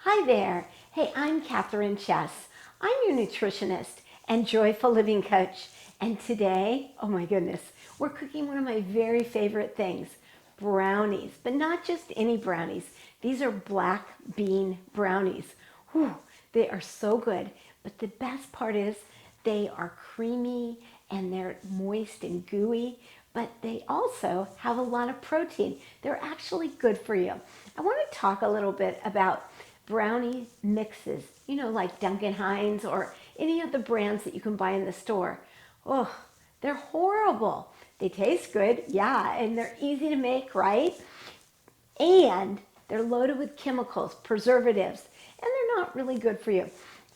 Hi there. Hey, I'm Catherine Chess. I'm your nutritionist and joyful living coach. And today, oh my goodness, we're cooking one of my very favorite things, brownies. But not just any brownies. These are black bean brownies. Whew, they are so good. But the best part is they are creamy and they're moist and gooey, but they also have a lot of protein. They're actually good for you. I want to talk a little bit about brownie mixes, like Duncan Hines or any of the brands that you can buy in the store. Oh, they're horrible. They taste good, yeah, and they're easy to make, right? And they're loaded with chemicals, preservatives, and they're not really good for you.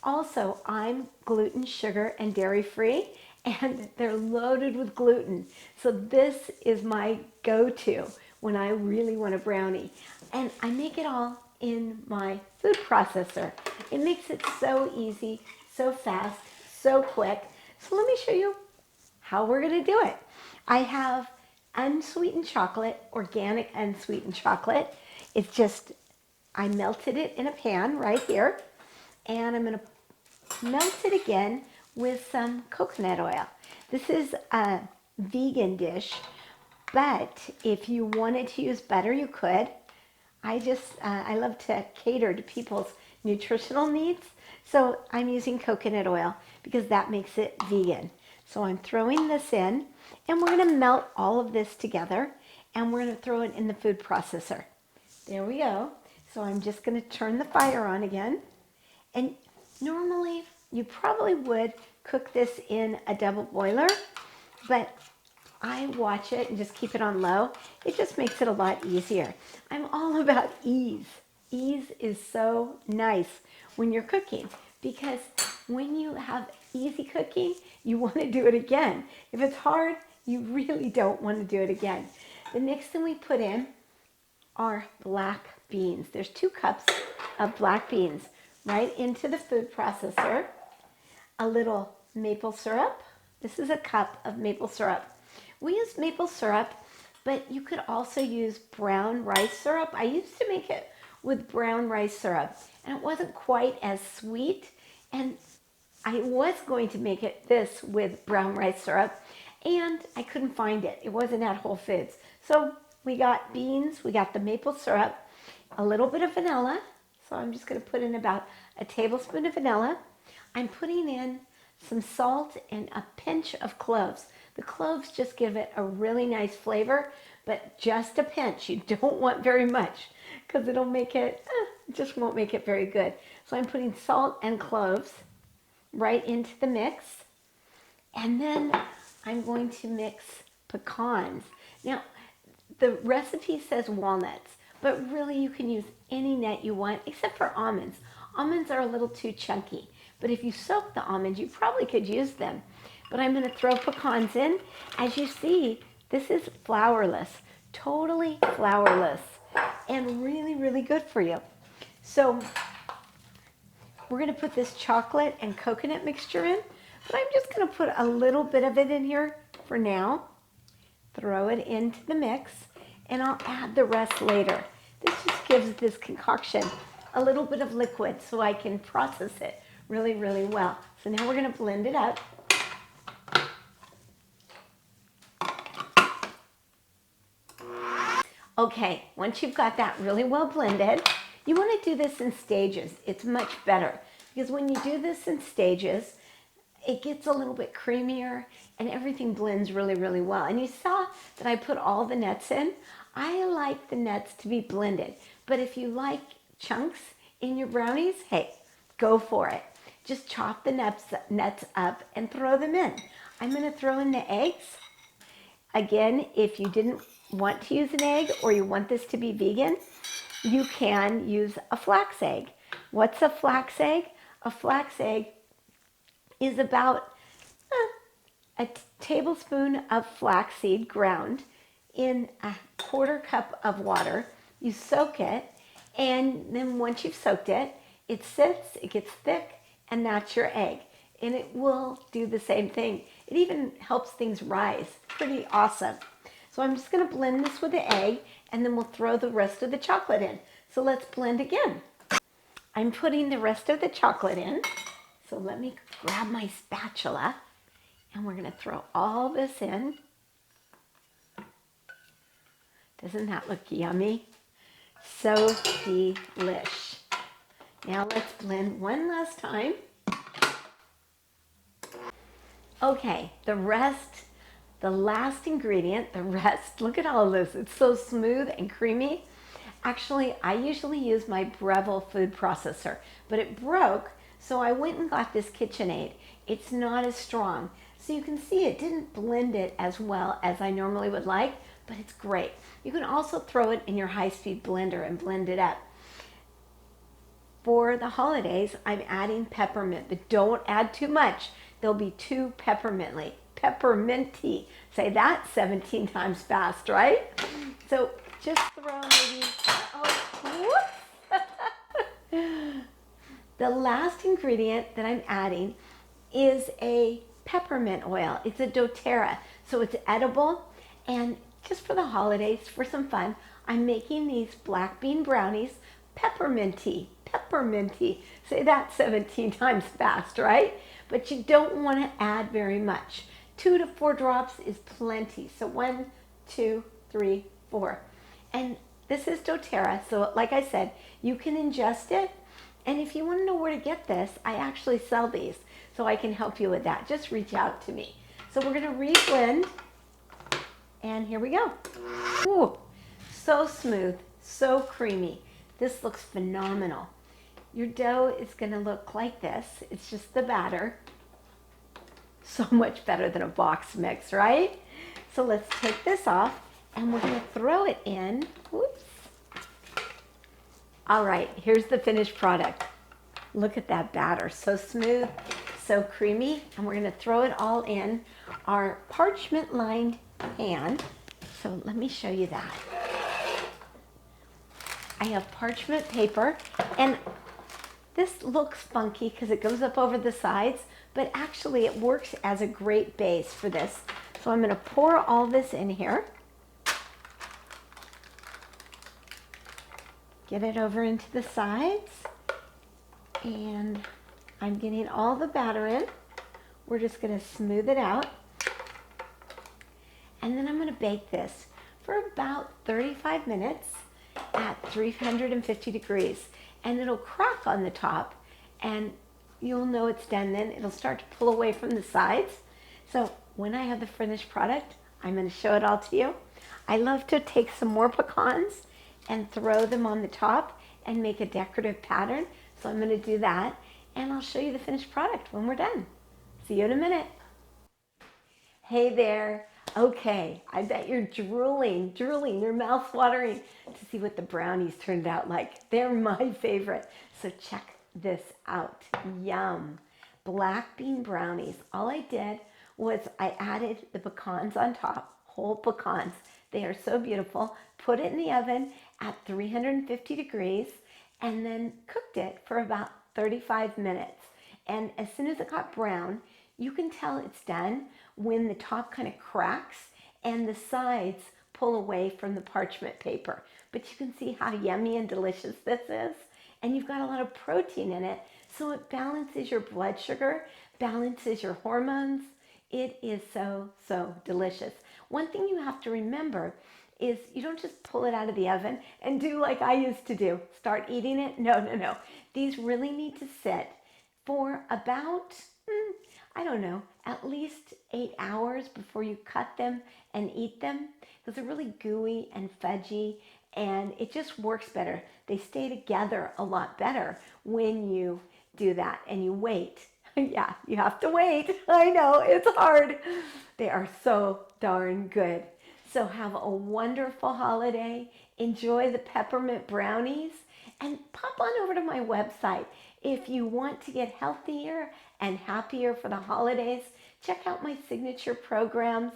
Also, I'm gluten, sugar, and dairy free, and they're loaded with gluten. So this is my go-to when I really want a brownie. And I make it all in my food processor. It makes it so easy, so fast, so quick. So let me show you how we're going to do it. I have unsweetened chocolate, organic unsweetened chocolate. It's just, I melted it in a pan right here, and I'm going to melt it again with some coconut oil. This is a vegan dish, but if you wanted to use butter, you could. I love to cater to people's nutritional needs, so I'm using coconut oil because that makes it vegan. So I'm throwing this in, and we're going to melt all of this together, and we're going to throw it in the food processor. There we go. So I'm just going to turn the fire on again, and normally you probably would cook this in a double boiler, but I watch it and just keep it on low. It just makes it a lot easier. I'm all about ease. Ease is so nice when you're cooking because when you have easy cooking, you want to do it again. If it's hard, you really don't want to do it again. The next thing we put in are black beans. There's 2 cups of black beans right into the food processor. A little maple syrup. This is a cup of maple syrup. We use maple syrup, but you could also use brown rice syrup. I used to make it with brown rice syrup, and it wasn't quite as sweet. And I was going to make this with brown rice syrup, and I couldn't find it. It wasn't at Whole Foods. So we got beans, we got the maple syrup, a little bit of vanilla. So I'm just going to put in about a tablespoon of vanilla. I'm putting in some salt and a pinch of cloves. The cloves just give it a really nice flavor, but just a pinch. You don't want very much because it'll make it, just won't make it very good. So I'm putting salt and cloves right into the mix. And then I'm going to mix pecans. Now, the recipe says walnuts, but really you can use any nut you want except for almonds. Almonds are a little too chunky, but if you soak the almonds, you probably could use them. But I'm going to throw pecans in. As you see, this is flourless, totally flourless, and really, really good for you. So we're going to put this chocolate and coconut mixture in, but I'm just going to put a little bit of it in here for now. Throw it into the mix, and I'll add the rest later. This just gives this concoction a little bit of liquid so I can process it really, really well. So now we're going to blend it up. Okay, once you've got that really well blended, you want to do this in stages. It's much better because when you do this in stages, it gets a little bit creamier and everything blends really, really well. And you saw that I put all the nuts in. I like the nuts to be blended, but if you like chunks in your brownies, hey, go for it. Just chop the nuts up and throw them in. I'm going to throw in the eggs. Again, if you didn't want to use an egg or you want this to be vegan, you can use a flax egg. What's a flax egg? A flax egg is about a tablespoon of flaxseed ground in a 1/4 cup of water. You soak it, and then once you've soaked it, it sits, it gets thick, and that's your egg. And it will do the same thing. It even helps things rise. Pretty awesome. So I'm just going to blend this with the egg, and then we'll throw the rest of the chocolate in. So let's blend again. I'm putting the rest of the chocolate in. So let me grab my spatula and we're going to throw all this in. Doesn't that look yummy? So delish. Now let's blend one last time. Okay, the last ingredient, look at all of this. It's so smooth and creamy. Actually, I usually use my Breville food processor, but it broke, so I went and got this KitchenAid. It's not as strong. So you can see it didn't blend it as well as I normally would like, but it's great. You can also throw it in your high-speed blender and blend it up. For the holidays, I'm adding peppermint, but don't add too much. They'll be too pepperminty. Say that 17 times fast, right? So just throw maybe, whoops. The last ingredient that I'm adding is a peppermint oil. It's a doTerra, so it's edible. And just for the holidays, for some fun, I'm making these black bean brownies pepperminty. Say that 17 times fast, right? But you don't want to add very much. 2 to 4 drops is plenty. So 1, 2, 3, 4. And this is doTerra, so like I said, you can ingest it. And if you want to know where to get this, I actually sell these, so I can help you with that. Just reach out to me. So we're going to re-blend, and here we go. Ooh, so smooth, so creamy. This looks phenomenal. Your dough is going to look like this. It's just the batter. So much better than a box mix, right? So let's take this off, and we're going to throw it in. Whoops. All right, here's the finished product. Look at that batter, so smooth, so creamy, and we're gonna throw it all in our parchment lined pan. So let me show you that. I have parchment paper, and this looks funky because it goes up over the sides, but actually it works as a great base for this. So I'm gonna pour all this in here. Get it over into the sides, and I'm getting all the batter in. We're just going to smooth it out, and then I'm going to bake this for about 35 minutes at 350 degrees, and it'll crack on the top, and you'll know it's done then. It'll start to pull away from the sides. So when I have the finished product, I'm going to show it all to you. I love to take some more pecans and throw them on the top and make a decorative pattern. So I'm going to do that, and I'll show you the finished product when we're done. See you in a minute. Hey there. Okay, I bet you're drooling, your mouth's watering to see what the brownies turned out like. They're my favorite. So check this out. Yum. Black bean brownies. All I did was I added the pecans on top, whole pecans. They are so beautiful. Put it in the oven at 350 degrees and then cooked it for about 35 minutes. And as soon as it got brown, you can tell it's done when the top kind of cracks and the sides pull away from the parchment paper. But you can see how yummy and delicious this is. And you've got a lot of protein in it, so it balances your blood sugar, balances your hormones. It is so, so delicious. One thing you have to remember is you don't just pull it out of the oven and do like I used to do, start eating it. No. These really need to sit for about, I don't know, at least 8 hours before you cut them and eat them, because they're really gooey and fudgy, and it just works better. They stay together a lot better when you do that and you wait. Yeah, you have to wait. I know, it's hard. They are so darn good. So have a wonderful holiday. Enjoy the peppermint brownies, and pop on over to my website. If you want to get healthier and happier for the holidays, check out my signature programs,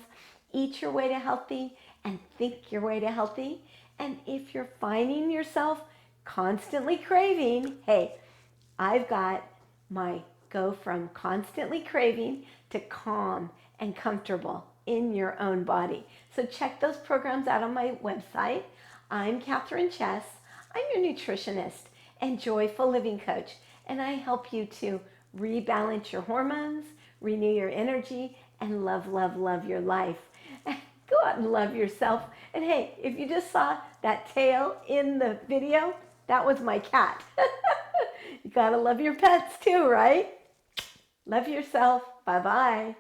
Eat Your Way to Healthy and Think Your Way to Healthy. And if you're finding yourself constantly craving, hey, I've got my go from constantly craving to calm and comfortable in your own body. So check those programs out on my website. I'm Catherine Chess. I'm your nutritionist, and joyful living coach, and I help you to rebalance your hormones, renew your energy, and love, love, love your life. Go out and love yourself. And hey, if you just saw that tail in the video, that was my cat. You gotta love your pets too, right? Love yourself. Bye-bye.